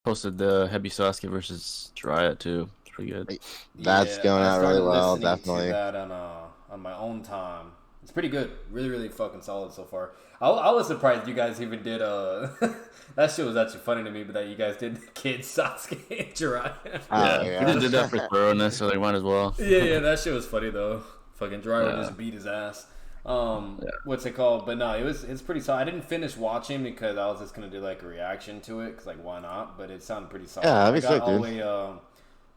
posted the HEBI Sasuke versus Jiraiya too. It's pretty good. That's Yeah, going I out really started well, listening to definitely. that on my own time. It's pretty good. Really, really fucking solid so far. I was surprised you guys even did that shit was actually funny to me, but that you guys did the kids Sasuke and Jiraiya. Oh Yeah, we just did that for yeah. thoroughness, so they might as well. Yeah, that shit was funny though. Fucking Jiraiya Yeah. just beat his ass. Yeah. What's it called? But no, it's pretty solid. I didn't finish watching because I was just gonna do like a reaction to it, cause like why not? But it sounded pretty solid. Yeah, that'd I be got sick, all the dude. way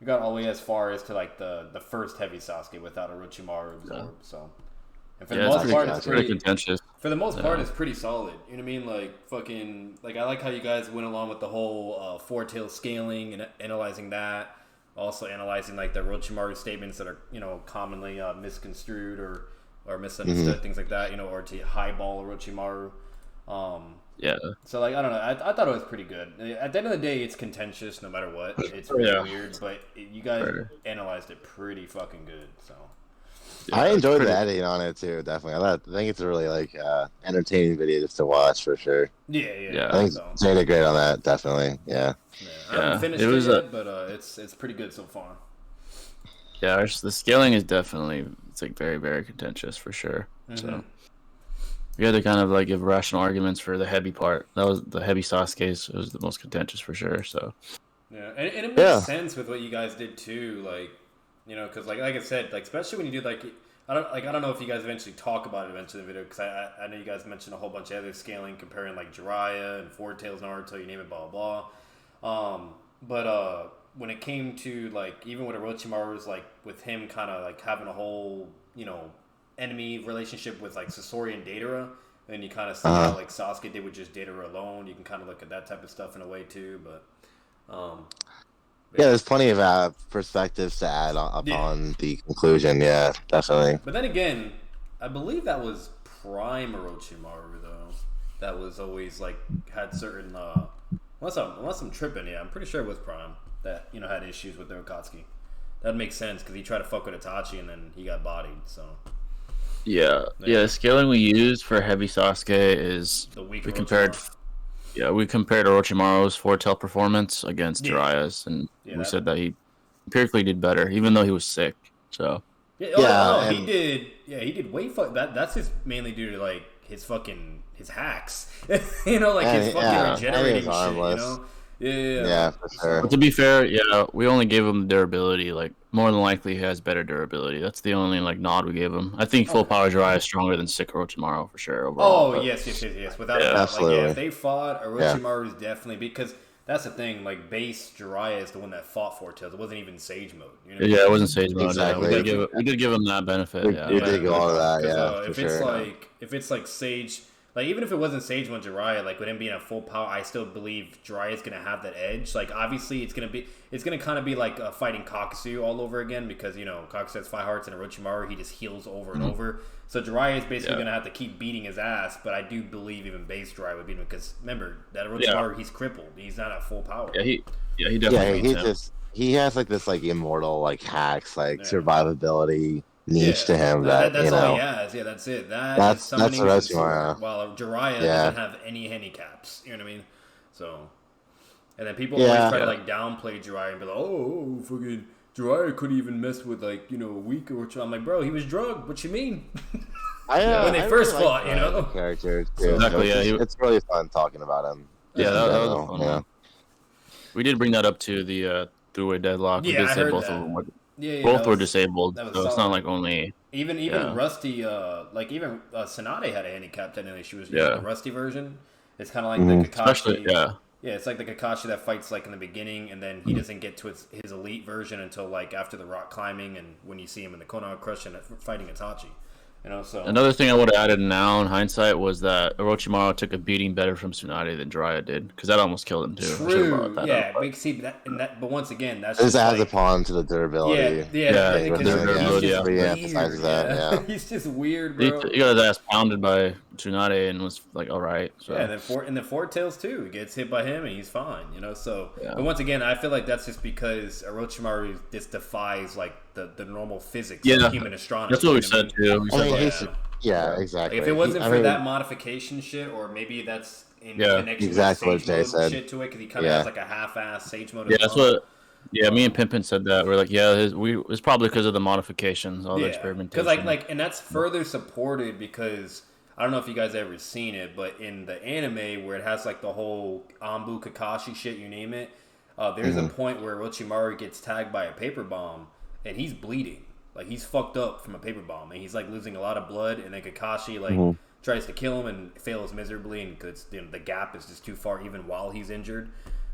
we got all the way as far as to like the first heavy Sasuke without Orochimaru absorb. So, and for the Yeah, most part, it's it's pretty pretty. contentious. For the most part, it's pretty solid. You know what I mean? Like fucking like I like how you guys went along with the whole four tail scaling and analyzing that. Also analyzing like the Orochimaru statements that are commonly misconstrued or misunderstood, things like that. Or to highball Orochimaru. Yeah. So like I don't know, I thought it was pretty good. At the end of the day, it's contentious no matter what. It's really Yeah. weird, but you guys Sure. analyzed it pretty fucking good. So I it's enjoyed pretty- the editing on it too, definitely. I think it's a really entertaining video just to watch for sure. yeah. I think So, JTHEGREAT on that, definitely. Yeah. I haven't Yeah, finished it it was yet, but it's pretty good so far. Yeah, the scaling is definitely like very, very contentious for sure. So we had to kind of like give rational arguments for the heavy part. That was the heavy Sasuke's was the most contentious for sure. So Yeah, and it makes Yeah. sense with what you guys did too. Like, because like I said, like especially when you do like I don't know if you guys eventually talk about it eventually in the video because I know you guys mentioned a whole bunch of other scaling comparing like Jiraiya and Four Tails Naruto, you name it, blah blah blah. But when it came to like even with Orochimaru's like with him kind of like having a whole enemy relationship with like Sasori and Datara, and you kind of see how like Sasuke did with just Datara alone. You can kind of look at that type of stuff in a way too, but. Yeah, there's plenty of perspectives to add upon the conclusion. Yeah, definitely. But then again, I believe that was Prime Orochimaru though. That was always like had certain unless I'm tripping, yeah, I'm pretty sure it was Prime that had issues with the Akatsuki. That makes sense because he tried to fuck with Itachi and then he got bodied. So yeah, the scaling we used for heavy Sasuke is the weak we Orochimaru. compared. Yeah, we compared Orochimaru's four-tail performance against Yeah. Jiraiya's, and Yeah, we that- said that he empirically did better, even though he was sick. So Yeah, Yeah, he and- did. Yeah, he did way fuck. That's just mainly due to like his hacks. Like And- his fucking yeah, regenerating and he shit. was harmless. Yeah. Yeah, for sure. but to be fair, yeah, we only gave him durability. Like more than likely, he has better durability. That's the only like nod we gave him. I think full power Jiraiya is stronger than sick Orochimaru for sure overall. Oh but- yes, without a Yeah, doubt. absolutely. Like, if they fought, Orochimaru is definitely because that's the thing. Like base Jiraiya is the one that fought Four Tails. It wasn't even Sage mode. You know what I Yeah, mean? it wasn't Sage mode. Exactly. Yeah, we did give him that benefit. We Yeah, did go on to that, 'Cause, yeah, for if sure. it's like Sage, like even if it wasn't Sage Mode Jiraiya, like with him being at full power, I still believe Jiraiya is gonna have that edge. Like obviously, it's gonna kind of be like fighting Kakasu all over again because Kakasu has 5 hearts and Orochimaru he just heals over and over. So Jiraiya is basically gonna have to keep beating his ass. But I do believe even base Jiraiya would beat him because remember that Orochimaru he's crippled. He's not at full power. Yeah, he definitely Yeah, beats him. he has like this like immortal like hacks like survivability niche to him That's all he has. Yeah, that's it. That's summoning Orochimaru. sword, while Jiraiya doesn't have any handicaps. You know what I mean? So, and then people always try to like downplay Jiraiya and be like, "Oh, fucking Jiraiya couldn't even mess with like a weak or." I'm like, bro, he was drugged. What you mean? When they first really fought, the character. So- Exactly, yeah, It's really fun talking about him. Yeah, that was a general, fun yeah. one. We did bring that up to the three-way deadlock. We Yeah, did I say heard both that. of them were Yeah, both that were was- disabled, that was so it's solid. not like only Even Yeah. Rusty, like even Tsunade had a handicap technically. She was using Yeah. the Rusty version. It's kind of like the Kakashi. especially Yeah, it's like the Kakashi that fights like in the beginning, and then he doesn't get to his elite version until like after the rock climbing, and when you see him in the Konoha Crush and fighting Itachi. So Another thing I would have added now in hindsight was that Orochimaru took a beating better from Tsunade than Jiraiya did, because that almost killed him too. I should've true, brought that yeah. up, but- But see but once again, that's This just adds like, upon to the durability. Yeah, because the durability, he's yeah. just He weird, emphasizes that, yeah. He's just weird, He bro. got his ass pounded by Tsunade and was like, all right. So. Yeah, and then Four Tails too. He gets hit by him and he's fine, So, Yeah. but once again, I feel like that's just because Orochimaru just defies like the normal physics Yeah, of human astronomy. That's what we you know said too. We I said mean, like, he's, yeah, exactly. Like if it wasn't I for mean, that modification shit, or maybe that's in Yeah, connection exactly with what Sage Jay Mode said. shit to it, because he kind of Yeah. has like a half-ass Sage Mode Yeah, as that's well. what. Yeah, me and Pimpin said that. We're like, yeah, it's probably because of the modifications, all the Yeah, experimentation. because and that's further supported because I don't know if you guys ever seen it, but in the anime where it has like the whole Anbu Kakashi shit, you name it, there's a point where Orochimaru gets tagged by a paper bomb and he's bleeding, like he's fucked up from a paper bomb, and he's like losing a lot of blood, and then Kakashi like tries to kill him and fails miserably, and because the gap is just too far even while he's injured.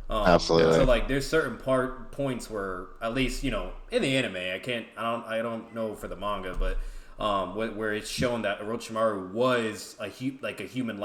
Absolutely. So like, there's certain points where, at least in the anime, I don't know for the manga, but where it's shown that Orochimaru was a human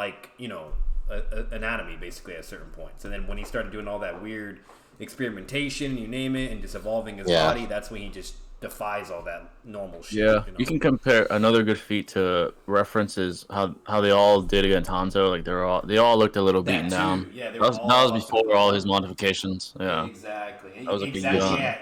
anatomy basically at certain points, and then when he started doing all that weird experimentation, you name it, and just evolving his body, that's when he just defies all that normal shit. Yeah, you can compare another good feat to references how they all did against Hanzo. Like they all looked a little beaten down. Yeah, that was before all his modifications. Yeah, exactly. That was like exactly. Yeah,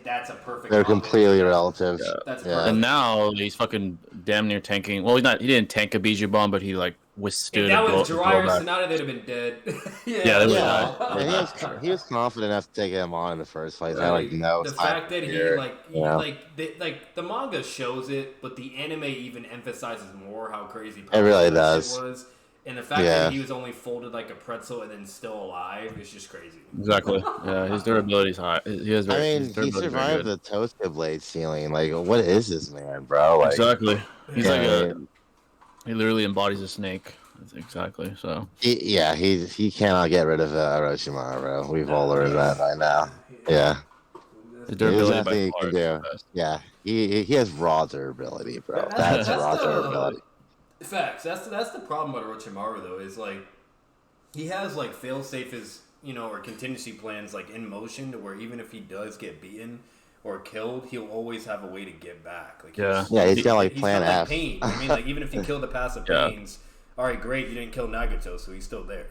that's a perfect. They're completely relative. Yeah. That's Yeah. And now he's fucking damn near tanking. Well, he didn't tank a Bijou bomb, but he like withstood. If that was Jiraiya or blowback. Sonata, they'd have been dead. Yeah, they would Yeah, have and he was confident enough to take him on in the first place. I like no. The fact that he here. the manga shows it, but the anime even emphasizes more how crazy It really that does. shit was. And the fact that he was only folded like a pretzel and then still alive is just crazy. Exactly. Yeah, his durability's high. He survived the Toaster Blade ceiling. Like, what is this man, bro? Like, exactly. He's he literally embodies a snake. Exactly. So. He cannot get rid of Orochimaru, bro. We've all learned that by now. Yeah. His durability There's nothing he can do. Yeah, he has raw durability, bro. That's raw durability. Facts. That's the problem with Orochimaru though, is like he has like fail safes, or contingency plans like in motion to where even if he does get beaten or killed, he'll always have a way to get back. Like he's got like plan F. Pain. I mean, like even if you kill the passive pains, all right, great, you didn't kill Nagato, so he's still there,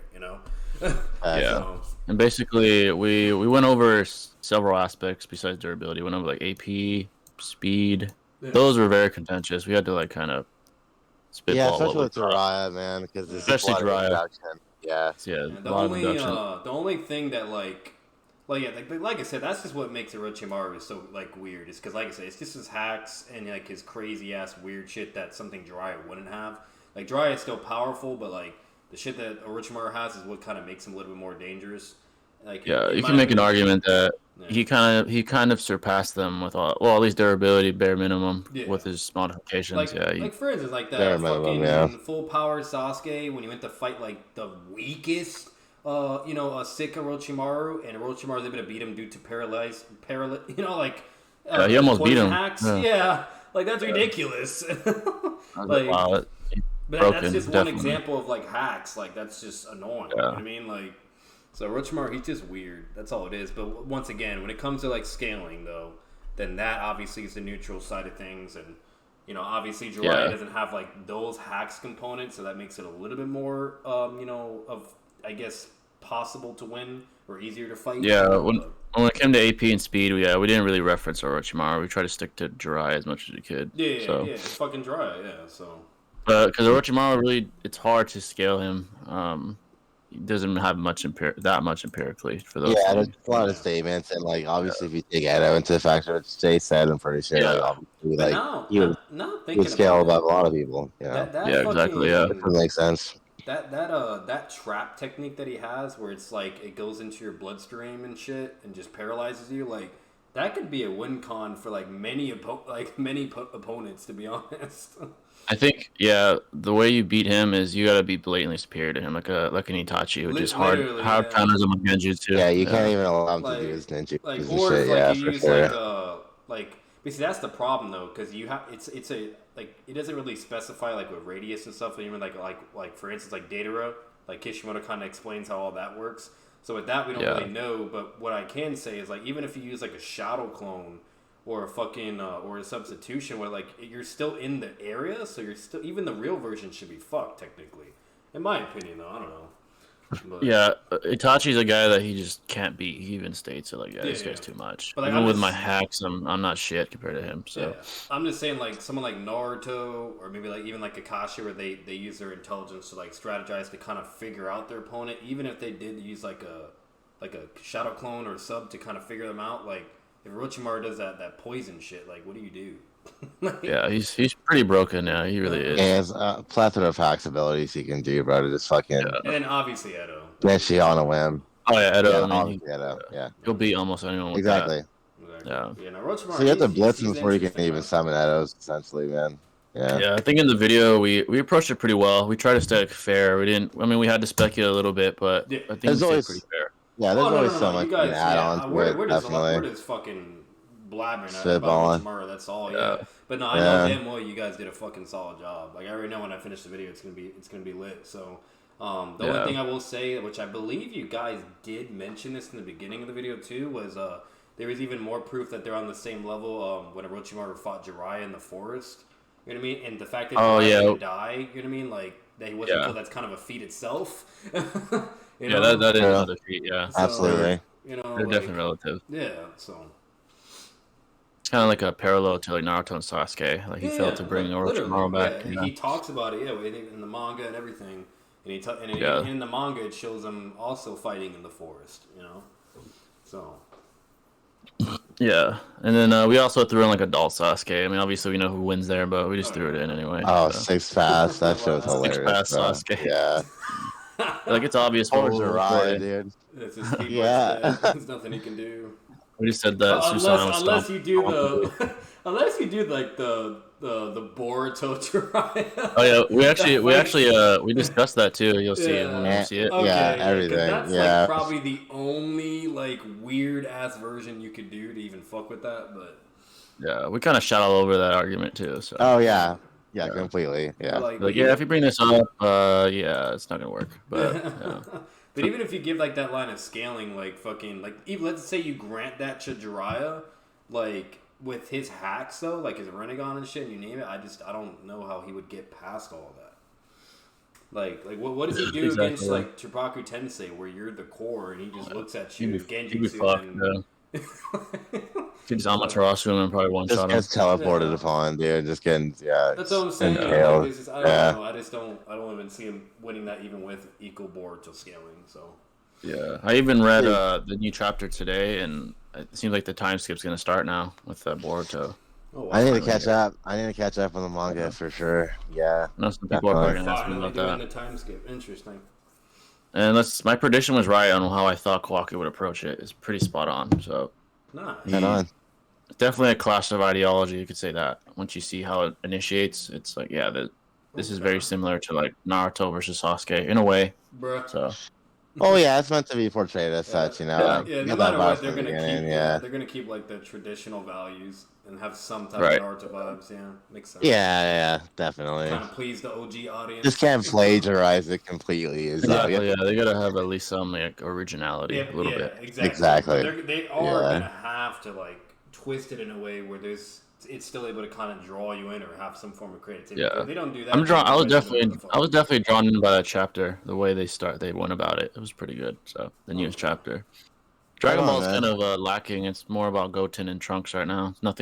So. And basically, we went over several aspects besides durability. We went over like AP, speed. Yeah. Those were very contentious. We had to like kind of spitball. Yeah, especially with Jiraiya, man, because especially Jiraiya. Yeah. The only thing that like I said, that's just what makes Orochimaru so like weird. Is because like I said, it's just his hacks and like his crazy ass weird shit that something Jiraiya wouldn't have. Like Jiraiya is still powerful, but like the shit that Orochimaru has is what kind of makes him a little bit more dangerous. Like you can make an argument that he kind of surpassed them with at least durability bare minimum with his modifications. Like for instance, like that fucking full power Sasuke when he went to fight like the weakest a sick Orochimaru, and Orochimaru was able to beat him due to he almost beat him. Hacks. Yeah, like that's ridiculous. Wow. But that's just one example of like hacks. Like that's just annoying. You know what I mean? Like, so Orochimaru, he's just weird. That's all it is. But once again, when it comes to like scaling, though, then that obviously is the neutral side of things, and obviously Jiraiya doesn't have like those hacks components, so that makes it a little bit more, I guess possible to win or easier to fight. Yeah. When it came to AP and speed, we didn't really reference Orochimaru. We tried to stick to Jiraiya as much as we could. Yeah, it's fucking Jiraiya. Yeah, so. Because Orochimaru really, it's hard to scale him. He doesn't have that much empirically for those. Yeah, there's a lot of statements, and like obviously, if you take Edo into the factor, which Jay said, I'm pretty sure he would scale above a lot of people. Exactly. Yeah, that makes sense. That trap technique that he has, where it's like it goes into your bloodstream and shit, and just paralyzes you, like. That could be a win con for like many opponents, to be honest. I think the way you beat him is you gotta be blatantly superior to him, like an Itachi, which is hard counters him with ninjutsu. Yeah, you can't even allow him to do his ninjutsu. Basically that's the problem though, because you have it's a like it doesn't really specify like with radius and stuff. Even like for instance like Datara, like Kishimoto kind of explains how all that works. So with that, we don't really know, but what I can say is, like, even if you use, like, a shadow clone or a fucking, or a substitution where, like, you're still in the area, so you're still, even the real version should be fucked, technically. In my opinion, though, I don't know. But, yeah, Itachi's a guy that he just can't beat. He even states it like, this guy's too much. But, like, even with my hacks, I'm not shit compared to him. So yeah, I'm just saying, like someone like Naruto, or maybe like even like Kakashi, where they use their intelligence to like strategize to kind of figure out their opponent, even if they did use like a shadow clone or sub to kind of figure them out. Like if Orochimaru does that poison shit, like what do you do? like, yeah, he's pretty broken now. He really is. He has a plethora of hacks abilities he can do, bro, to just fucking. And then obviously Edo. Genshi on a whim. Oh yeah, Edo. Yeah, I mean, Edo, he'll beat almost anyone with exactly. that. Yeah. Yeah, no, Orochimaru, So you have to blitz him he's before you can even man. summon Edos, essentially, man. Yeah. Yeah, I think in the video we approached it pretty well. We tried to stay fair. We didn't. I mean, we had to speculate a little bit, but I think we stayed pretty fair. Yeah, there's always so much to add on to it. We're Definitely. just fucking blabbering Spitballing. about Orochimaru. That's all. Yeah. But no, I know damn well you guys did a fucking solid job. Like I already know when I finish the video, it's gonna be lit. So. The only thing I will say, which I believe you guys did mention this in the beginning of the video too, was there was even more proof that they're on the same level when Orochimaru fought Jiraiya in the forest. You know what I mean? And the fact that Jiraiya didn't die, you know what I mean? Like that he wasn't killed, that's kind of a feat itself. You know? that is another feat. Yeah, so, absolutely. You know, they're definitely relative. Yeah, so. It's kind of like a parallel to like Naruto and Sasuke. Like he failed to bring Orochimaru back. Yeah. He talks about it, in the manga and everything. And in the manga, it shows him also fighting in the forest, you know? So. Yeah. And then we also threw in like adult Sasuke. I mean, obviously we know who wins there, but we just threw it in anyway. Oh, so. 6 fast. That show's hilarious. 6 fast Sasuke. Yeah. Like it's obvious what we're Jiraiya, dude. It's just yeah. There's nothing he can do. We just said that unless you do unless you do like the Boruto Jiraiya. Oh yeah, we discussed that too. You'll see it when you see it. Okay, yeah, everything. That's like probably the only like weird ass version you could do to even fuck with that, but yeah, we kind of shot all over that argument too. So. Oh yeah. Yeah, completely. Yeah. Like if you bring this up, it's not gonna work. But yeah. But even if you give like that line of scaling, like fucking like even let's say you grant that to Jiraiya, like with his hacks though, like his Renegon and shit, and you name it, I don't know how he would get past all of that. Like what does he do against like Chiraku Tensei, where you're the core and he just looks at you, Genjutsu, and just Amaterasu and probably one shot him. Just teleported upon, dude. Just getting That's what I'm saying. Like, I don't even see him winning that even with equal Boruto scaling. So. Yeah, I even read the new chapter today, and it seems like the time skip's gonna start now with Boruto. Oh, wow. I need to catch up. I need to catch up on the manga for sure. Yeah. No, some people are probably gonna ask me about that. The time skip, interesting. And my prediction was right on how I thought Kawaku would approach it. It's pretty spot on. So. Nice. Definitely a clash of ideology. You could say that. Once you see how it initiates, it's like this is very similar to like Naruto versus Sasuke in a way. Bruh. So. Oh yeah, it's meant to be portrayed as such, you know. Yeah, no matter what, they're gonna keep like the traditional values and have some type of Naruto vibes. Yeah, makes sense. Yeah, definitely. Kind of please the OG audience. Just can't plagiarize it completely. Exactly. Yeah, they gotta have at least some like originality, a little bit. Exactly. They are gonna have to like twist it in a way where it's still able to kind of draw you in or have some form of creativity. Yeah. If they don't do that. I was definitely drawn in by that chapter. The way they went about it. It was pretty good. So the newest chapter. Dragon Ball is kind of lacking. It's more about Goten and Trunks right now. It's nothing